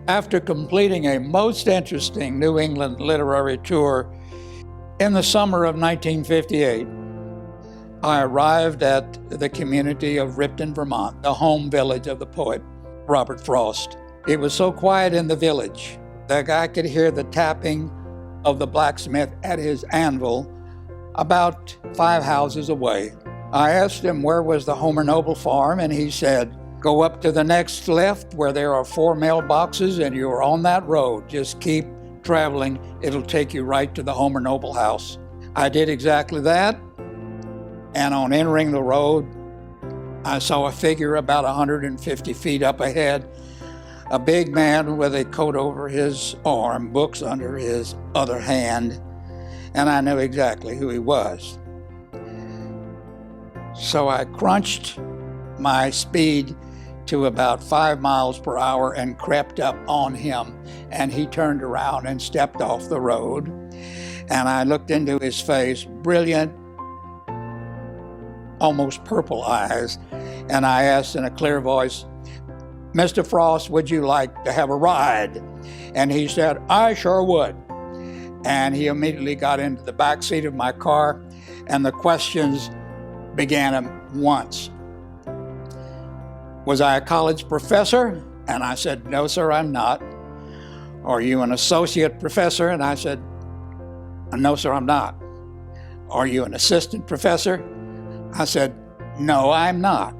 After completing a most interesting New England literary tour in the summer of 1958, I arrived at the community of Ripton, Vermont, the home village of the poet Robert Frost. It was so quiet in the village that I could hear the tapping of the blacksmith at his anvil about 5 houses away. I asked him where was the Homer Noble farm, and he said, "Go up to the next left where there are 4 mailboxes and you're on that road. Just keep traveling. It'll take you right to the Homer Noble house." I did exactly that, and on entering the road, I saw a figure about 150 feet up ahead, a big man with a coat over his arm, books under his other hand, and I knew exactly who he was. So I crunched my speed to about 5 miles per hour and crept up on him, and he turned around and stepped off the road, and I looked into his face, brilliant, almost purple eyes, and I asked in a clear voice, "Mr. Frost, would you like to have a ride?" And he said, "I sure would." And he immediately got into the back seat of my car, and the questions began at once. Was I a college professor? And I said, "No, sir, I'm not." "Are you an associate professor?" And I said, "No, sir, I'm not." "Are you an assistant professor?" I said, "No, I'm not."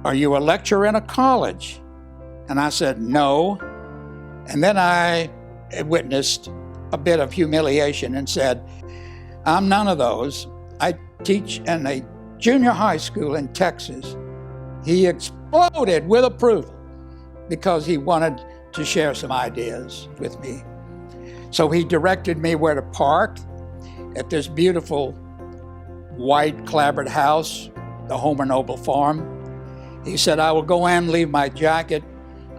"Are you a lecturer in a college?" And I said, "No." And then I witnessed a bit of humiliation and said, "I'm none of those. I teach in a junior high school in Texas." He exploded with approval because he wanted to share some ideas with me. So he directed me where to park at this beautiful white clapboard house, the Homer Noble farm. He said, "I will go in, leave my jacket.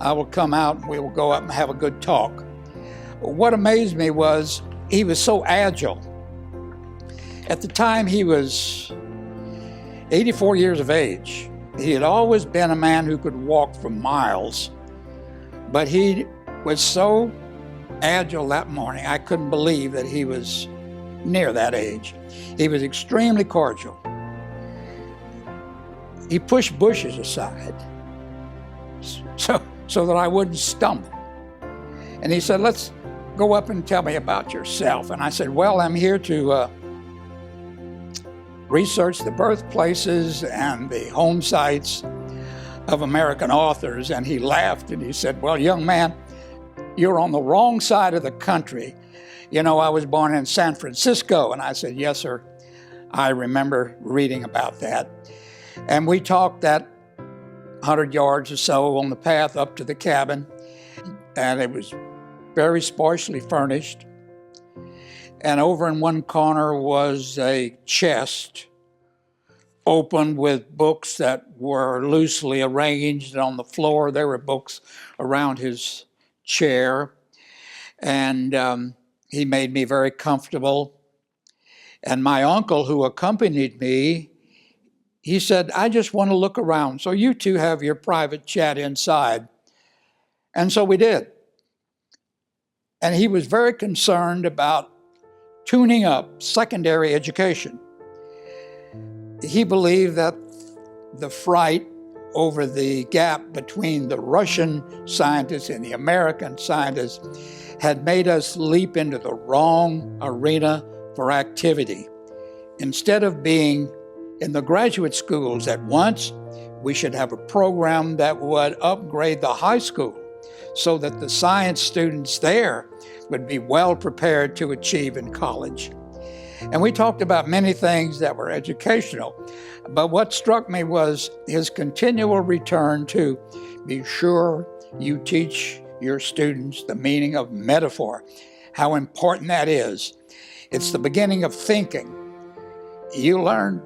I will come out and we will go up and have a good talk." What amazed me was he was so agile. At the time, he was 84 years of age. He had always been a man who could walk for miles, but he was so agile that morning, I couldn't believe that he was near that age. He was extremely cordial. He pushed bushes aside so that I wouldn't stumble. And he said, "Let's go up and tell me about yourself." And I said, "Well, I'm here to research the birthplaces and the home sites of American authors." And he laughed and he said, "Well, young man, you're on the wrong side of the country. You know, I was born in San Francisco." And I said, "Yes, sir. I remember reading about that." And we talked that 100 yards or so on the path up to the cabin, and it was very sparsely furnished. And over in one corner was a chest opened with books that were loosely arranged on the floor. There were books around his chair, and he made me very comfortable. And my uncle, who accompanied me, he said, "I just want to look around, so you two have your private chat inside." And so we did. And he was very concerned about tuning up secondary education. He believed that the fright over the gap between the Russian scientists and the American scientists had made us leap into the wrong arena for activity. Instead of being in the graduate schools at once, we should have a program that would upgrade the high school so that the science students there would be well prepared to achieve in college. And we talked about many things that were educational, but what struck me was his continual return to be sure you teach your students the meaning of metaphor, how important that is. It's the beginning of thinking. You learn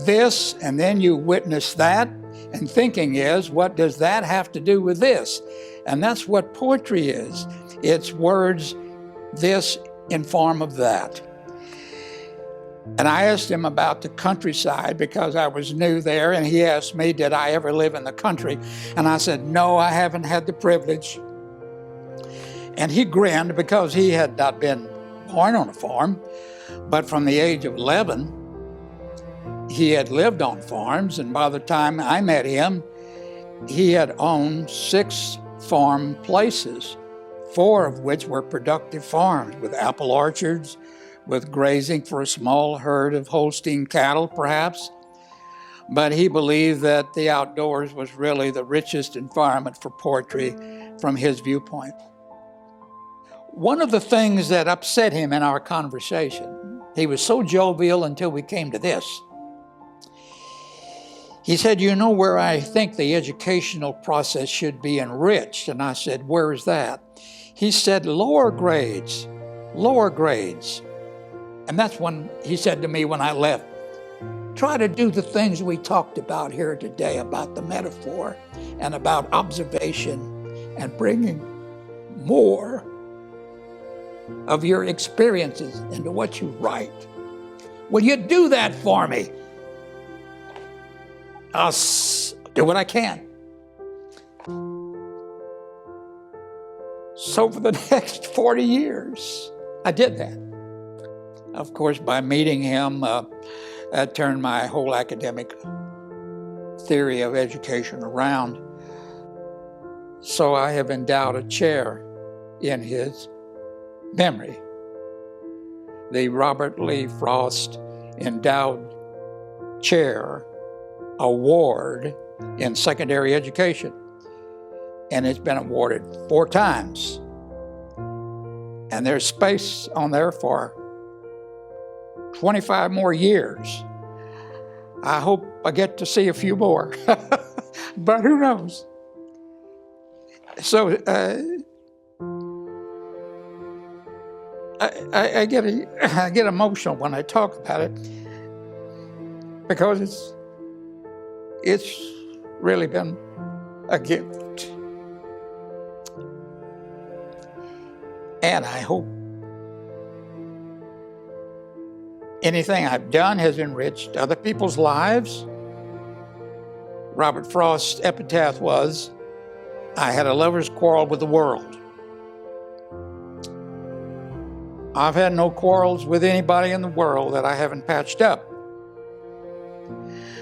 this, and then you witness that, and thinking is, what does that have to do with this? And that's what poetry is. It's words, this in form of that. And I asked him about the countryside because I was new there, and he asked me, did I ever live in the country? And I said, no, I haven't had the privilege. And he grinned because he had not been born on a farm, but from the age of 11, he had lived on farms, and by the time I met him, he had owned 6 farm places, 4 of which were productive farms with apple orchards, with grazing for a small herd of Holstein cattle, perhaps. But he believed that the outdoors was really the richest environment for poetry from his viewpoint. One of the things that upset him in our conversation, he was so jovial until we came to this. He said, you know where I think the educational process should be enriched? And I said, where is that? He said, lower grades, lower grades. And that's when he said to me when I left, try to do the things we talked about here today, about the metaphor and about observation and bringing more of your experiences into what you write. Will you do that for me? I'll do what I can. So for the next 40 years, I did that. Of course, by meeting him, that turned my whole academic theory of education around. So I have endowed a chair in his memory, the Robert Lee Frost Endowed Chair Award in secondary education. And it's been awarded 4 times. And there's space on there for 25 more years. I hope I get to see a few more, but who knows? So I get emotional when I talk about it because it's really been a gift. And I hope anything I've done has enriched other people's lives. Robert Frost's epitaph was, I had a lover's quarrel with the world. I've had no quarrels with anybody in the world that I haven't patched up.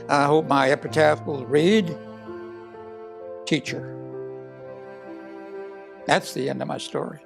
I hope my epitaph will read, teacher. That's the end of my story.